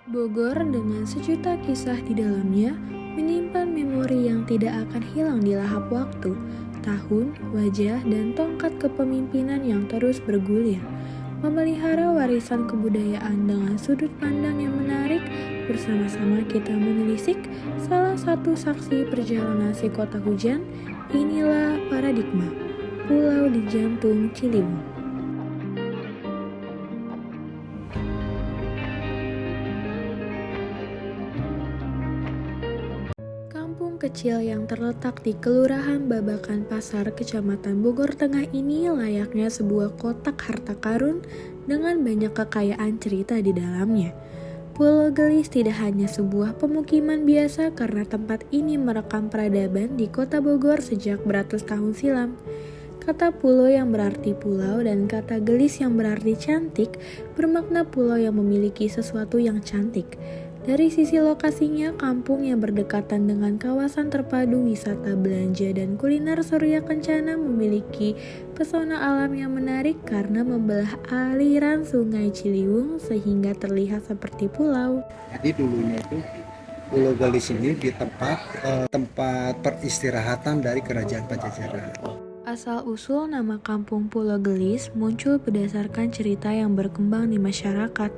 Bogor dengan sejuta kisah di dalamnya menyimpan memori yang tidak akan hilang di lahap waktu, tahun, wajah, dan tongkat kepemimpinan yang terus bergulir. Memelihara warisan kebudayaan dengan sudut pandang yang menarik, bersama-sama kita menelisik salah satu saksi perjalanan si kota hujan, inilah Paradigma, Pulau di Jantung Ciliwung. Kampung kecil yang terletak di Kelurahan Babakan Pasar, Kecamatan Bogor Tengah ini layaknya sebuah kotak harta karun dengan banyak kekayaan cerita di dalamnya. Pulau Gelis tidak hanya sebuah pemukiman biasa karena tempat ini merekam peradaban di kota Bogor sejak beratus tahun silam. Kata pulau yang berarti pulau dan kata gelis yang berarti cantik bermakna pulau yang memiliki sesuatu yang cantik. Dari sisi lokasinya, kampung yang berdekatan dengan kawasan terpadu wisata belanja dan kuliner Surya Kencana memiliki pesona alam yang menarik karena membelah aliran sungai Ciliwung sehingga terlihat seperti pulau. Jadi dulunya itu Pulau Galis ini di tempat peristirahatan dari Kerajaan Pajajaran. Asal-usul nama kampung Pulau Gelis muncul berdasarkan cerita yang berkembang di masyarakat.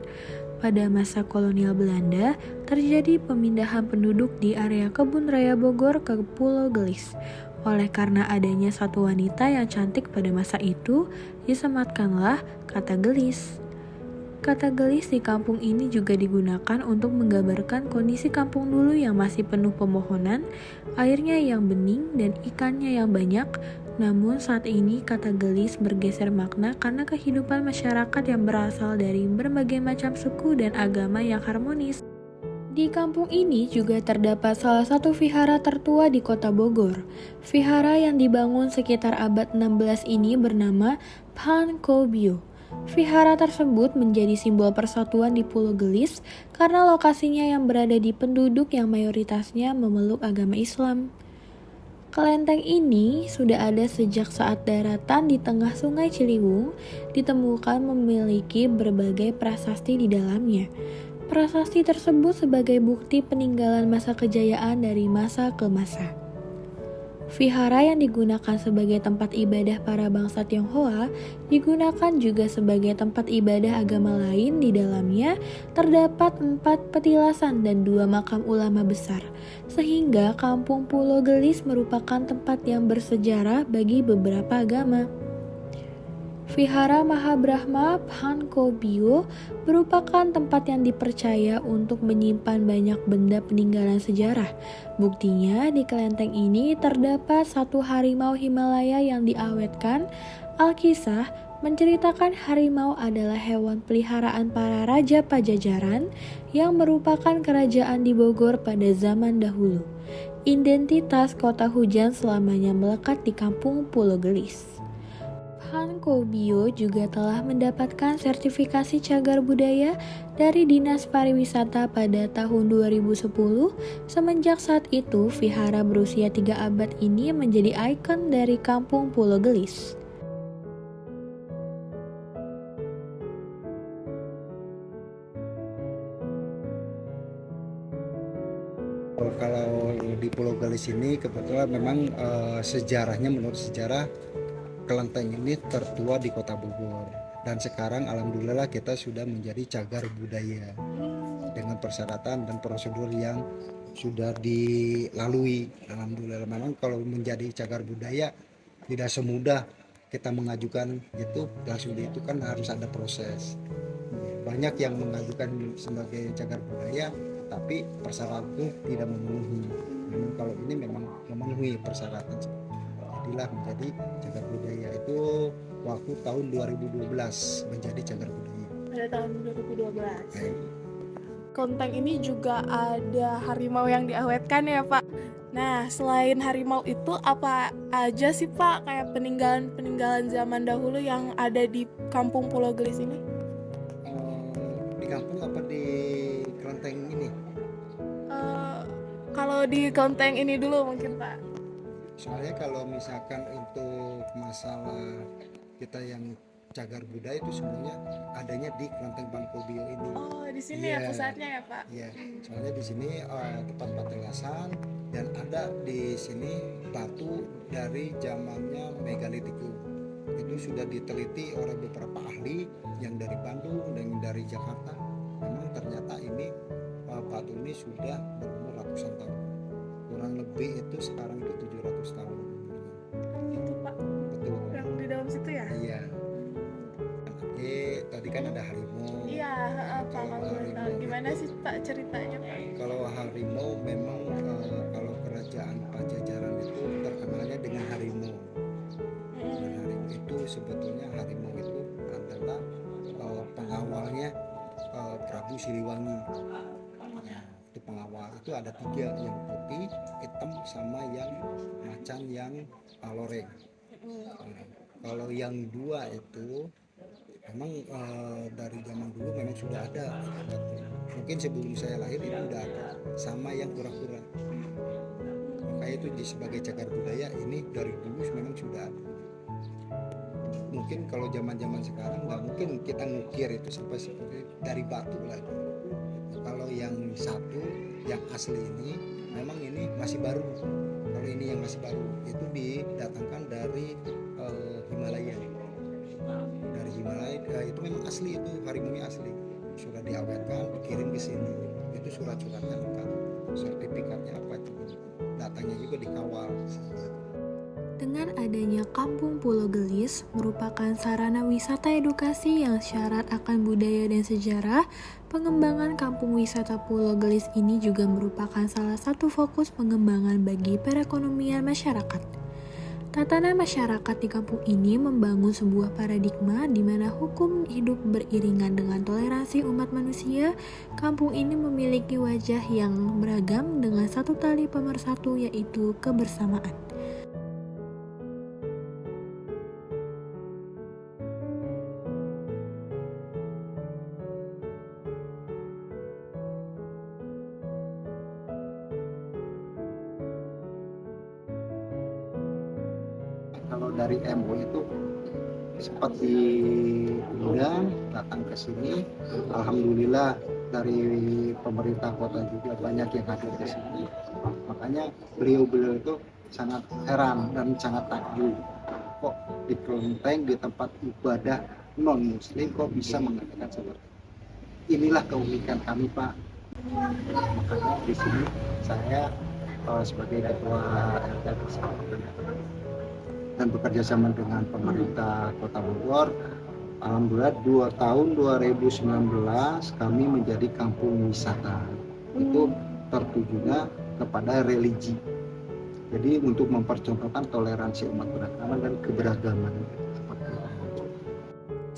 Pada masa kolonial Belanda, terjadi pemindahan penduduk di area Kebun Raya Bogor ke Pulau Gelis. Oleh karena adanya satu wanita yang cantik pada masa itu, disematkanlah kata gelis. Kata gelis di kampung ini juga digunakan untuk menggambarkan kondisi kampung dulu yang masih penuh pepohonan, airnya yang bening dan ikannya yang banyak. Namun saat ini kata gelis bergeser makna karena kehidupan masyarakat yang berasal dari berbagai macam suku dan agama yang harmonis. Di kampung ini juga terdapat salah satu vihara tertua di kota Bogor. Vihara yang dibangun sekitar abad 16 ini bernama Pankobyo. Vihara tersebut menjadi simbol persatuan di Pulau Gelis karena lokasinya yang berada di penduduk yang mayoritasnya memeluk agama Islam. Kelenteng ini sudah ada sejak saat daratan di tengah sungai Ciliwung ditemukan memiliki berbagai prasasti di dalamnya. Prasasti tersebut sebagai bukti peninggalan masa kejayaan dari masa ke masa. Vihara yang digunakan sebagai tempat ibadah para bangsa Tionghoa digunakan juga sebagai tempat ibadah agama lain. Di dalamnya terdapat 4 petilasan dan 2 makam ulama besar, sehingga kampung Pulau Gelis merupakan tempat yang bersejarah bagi beberapa agama. Vihara Mahabrahma Pankobyo merupakan tempat yang dipercaya untuk menyimpan banyak benda peninggalan sejarah. Buktinya di kelenteng ini terdapat satu harimau Himalaya yang diawetkan. Alkisah menceritakan harimau adalah hewan peliharaan para raja Pajajaran yang merupakan kerajaan di Bogor pada zaman dahulu. Identitas kota hujan selamanya melekat di kampung Pulau Gelis. Pankobyo juga telah mendapatkan sertifikasi cagar budaya dari Dinas Pariwisata pada tahun 2010. Semenjak saat itu, vihara berusia 3 abad ini menjadi ikon dari kampung Pulau Gelis. Kalau di Pulau Galis ini kebetulan memang sejarahnya, menurut sejarah kelenteng ini tertua di kota Bogor, dan sekarang alhamdulillah kita sudah menjadi cagar budaya dengan persyaratan dan prosedur yang sudah dilalui. Alhamdulillah, memang kalau menjadi cagar budaya tidak semudah kita mengajukan itu langsung itu, kan harus ada proses. Banyak yang mengajukan sebagai cagar budaya tapi persyaratan itu tidak memenuhi. Namun kalau ini memang memenuhi persyaratan, jadilah menjadi cagar budaya. Itu waktu tahun 2012 menjadi cagar budaya. Pada tahun 2012. Baik. Kelenteng ini juga ada harimau yang diawetkan ya Pak. Nah, selain harimau itu apa aja sih Pak kayak peninggalan-peninggalan zaman dahulu yang ada di kampung Pulau Gelis ini? Di kampung apa di kelenteng ini? Kalau di kelenteng ini dulu mungkin Pak. Soalnya kalau misalkan untuk masalah kita yang cagar budaya itu semuanya adanya di Kelenteng Bangkobio ini. Oh, di sini ya Iya, pusatnya ya, Pak? iya. Soalnya di sini tempat patelasan dan ada di sini batu dari zamannya megalitikum. Itu sudah diteliti oleh beberapa ahli yang dari Bandung dan dari Jakarta. Memang ternyata ini batu ini sudah berumur ratusan tahun. Kurang lebih itu sekarang itu 700 tahun umurnya. Oh gitu, Pak. Betul. Yang di dalam situ ya? Iya. Tadi kan ada harimau. Iya, Pak. Kalau Kalau boleh tahu harimau gimana sih, Pak, ceritanya, Pak? Kalau harimau memang kalau kerajaan Pajajaran itu terkenalnya dengan harimau. Dan harimau itu sebetulnya harimau itu adalah pengawalnya Prabu Siliwangi. Nah, itu pengawal itu ada 3, yang putih, hitam, sama yang macan yang loreng. Nah, kalau yang 2 itu memang dari zaman dulu memang sudah ada, mungkin sebelum saya lahir itu udah ada, sama yang kura-kura. Makanya itu sebagai cagar budaya ini dari dulu memang sudah ada. Mungkin kalau zaman sekarang nggak mungkin kita ngukir itu sampai seperti dari batu lagi. Kalau yang satu yang asli ini memang ini masih baru. Kalau ini yang masih baru itu didatangkan dari Himalaya. Dari Himalaya itu memang asli, itu harimau asli, sudah diawetkan dikirim ke sini, itu surat-suratnya lengkap, sertifikatnya apa itu, datanya juga dikawal. Dengan adanya Kampung Pulo Gelis merupakan sarana wisata edukasi yang syarat akan budaya dan sejarah, pengembangan Kampung Wisata Pulo Gelis ini juga merupakan salah satu fokus pengembangan bagi perekonomian masyarakat. Tatanan masyarakat di kampung ini membangun sebuah paradigma di mana hukum hidup beriringan dengan toleransi umat manusia. Kampung ini memiliki wajah yang beragam dengan satu tali pemersatu, yaitu kebersamaan. Kalau dari MUI itu sempat diundang datang ke sini, alhamdulillah dari pemerintah kota juga banyak yang hadir ke sini. Makanya beliau itu sangat heran dan sangat takjub, kok di kelenteng, di tempat ibadah non muslim kok bisa mengatakan seperti inilah keunikan kami, Pak. Makanya di sini saya sebagai ketua RT dan bekerja sama dengan pemerintah Kota Bogor, alhamdulillah 2019 kami menjadi kampung wisata. Itu tertujunya kepada religi. Jadi untuk mempercontohkan toleransi umat beragama dan keberagaman.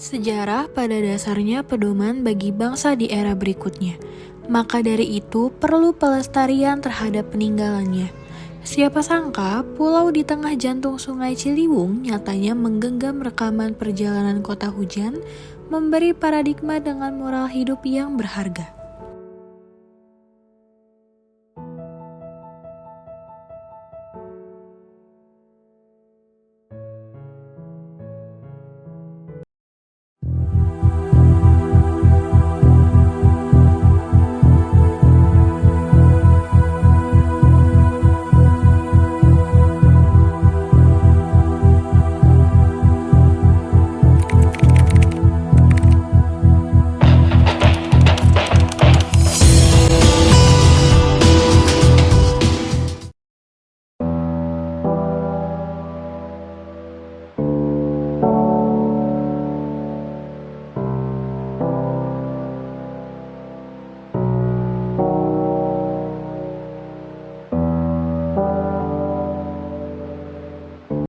Sejarah pada dasarnya pedoman bagi bangsa di era berikutnya. Maka dari itu perlu pelestarian terhadap peninggalannya. Siapa sangka pulau di tengah jantung Sungai Ciliwung nyatanya menggenggam rekaman perjalanan kota hujan, memberi paradigma dengan moral hidup yang berharga.